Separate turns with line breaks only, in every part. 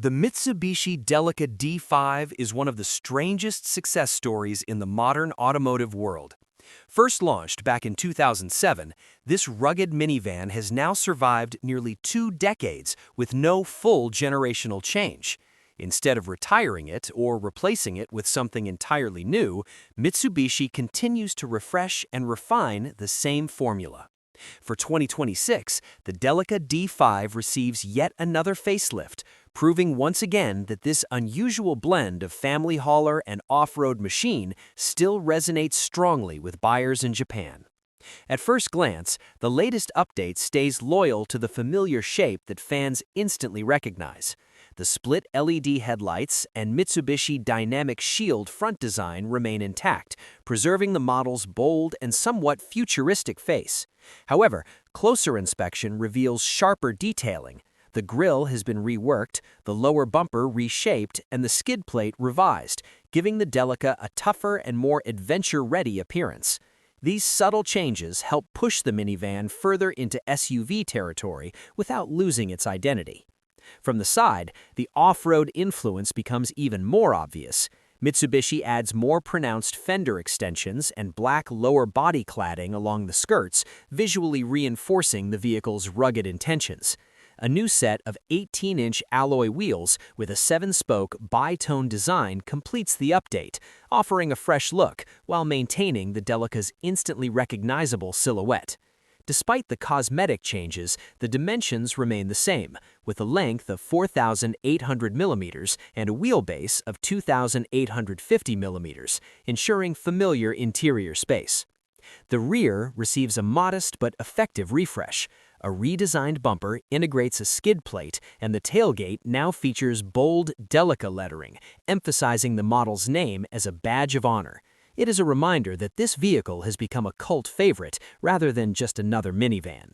The Mitsubishi Delica D5 is one of the strangest success stories in the modern automotive world. First launched back in 2007, this rugged minivan has now survived nearly 2 decades with no full generational change. Instead of retiring it or replacing it with something entirely new, Mitsubishi continues to refresh and refine the same formula. For 2026, the Delica D5 receives yet another facelift, proving once again that this unusual blend of family hauler and off-road machine still resonates strongly with buyers in Japan. At first glance, the latest update stays loyal to the familiar shape that fans instantly recognize. The split LED headlights and Mitsubishi Dynamic Shield front design remain intact, preserving the model's bold and somewhat futuristic face. However, closer inspection reveals sharper detailing. The grille has been reworked, the lower bumper reshaped, and the skid plate revised, giving the Delica a tougher and more adventure-ready appearance. These subtle changes help push the minivan further into SUV territory without losing its identity. From the side, the off-road influence becomes even more obvious. Mitsubishi adds more pronounced fender extensions and black lower body cladding along the skirts, visually reinforcing the vehicle's rugged intentions. A new set of 18-inch alloy wheels with a 7-spoke bi-tone design completes the update, offering a fresh look while maintaining the Delica's instantly recognizable silhouette. Despite the cosmetic changes, the dimensions remain the same, with a length of 4,800 mm and a wheelbase of 2,850 mm, ensuring familiar interior space. The rear receives a modest but effective refresh. A redesigned bumper integrates a skid plate, and the tailgate now features bold Delica lettering, emphasizing the model's name as a badge of honor. It is a reminder that this vehicle has become a cult favorite rather than just another minivan.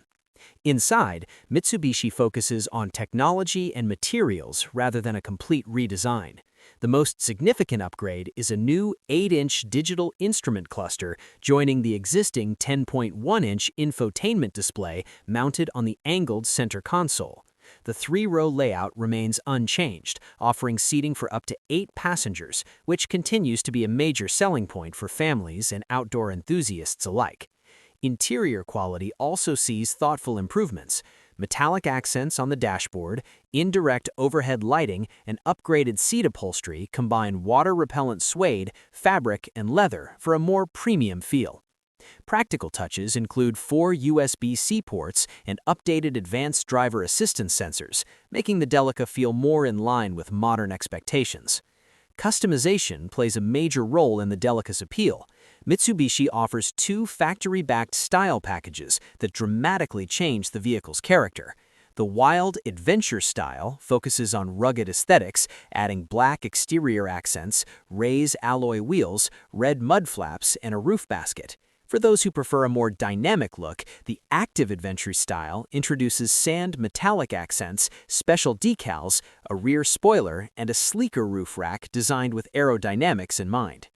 Inside, Mitsubishi focuses on technology and materials rather than a complete redesign. The most significant upgrade is a new 8-inch digital instrument cluster joining the existing 10.1-inch infotainment display mounted on the angled center console. The 3-row layout remains unchanged, offering seating for up to 8 passengers, which continues to be a major selling point for families and outdoor enthusiasts alike. Interior quality also sees thoughtful improvements. Metallic accents on the dashboard, indirect overhead lighting, and upgraded seat upholstery combine water-repellent suede, fabric, and leather for a more premium feel. Practical touches include 4 USB-C ports and updated advanced driver assistance sensors, making the Delica feel more in line with modern expectations. Customization plays a major role in the Delica's appeal. Mitsubishi offers 2 factory-backed style packages that dramatically change the vehicle's character. The Wild Adventure style focuses on rugged aesthetics, adding black exterior accents, raised alloy wheels, red mud flaps, and a roof basket. For those who prefer a more dynamic look, the Active Adventure style introduces sand metallic accents, special decals, a rear spoiler, and a sleeker roof rack designed with aerodynamics in mind.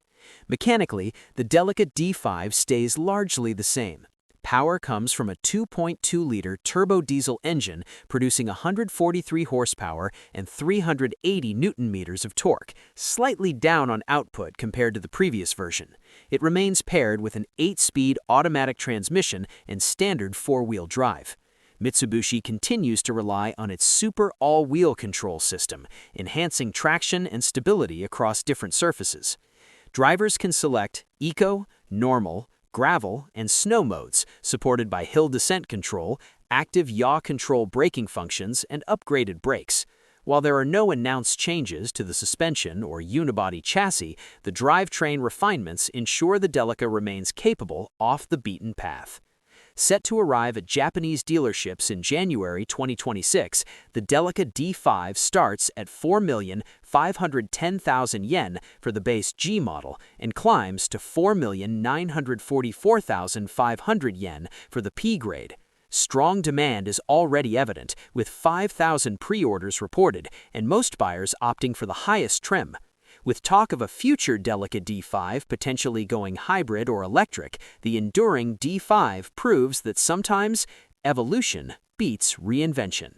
Mechanically, the Delica D5 stays largely the same. Power comes from a 2.2-liter turbo diesel engine producing 143 horsepower and 380 newton-meters of torque, slightly down on output compared to the previous version. It remains paired with an 8-speed automatic transmission and standard 4-wheel drive. Mitsubishi continues to rely on its super all-wheel control system, enhancing traction and stability across different surfaces. Drivers can select Eco, Normal, Gravel, and Snow modes, supported by hill descent control, active yaw control braking functions, and upgraded brakes. While there are no announced changes to the suspension or unibody chassis, the drivetrain refinements ensure the Delica remains capable off the beaten path. Set to arrive at Japanese dealerships in January 2026, the Delica D5 starts at 4,510,000 yen for the base G model and climbs to 4,944,500 yen for the P grade. Strong demand is already evident, with 5,000 pre-orders reported and most buyers opting for the highest trim. With talk of a future Delica D5 potentially going hybrid or electric, the enduring D5 proves that sometimes evolution beats reinvention.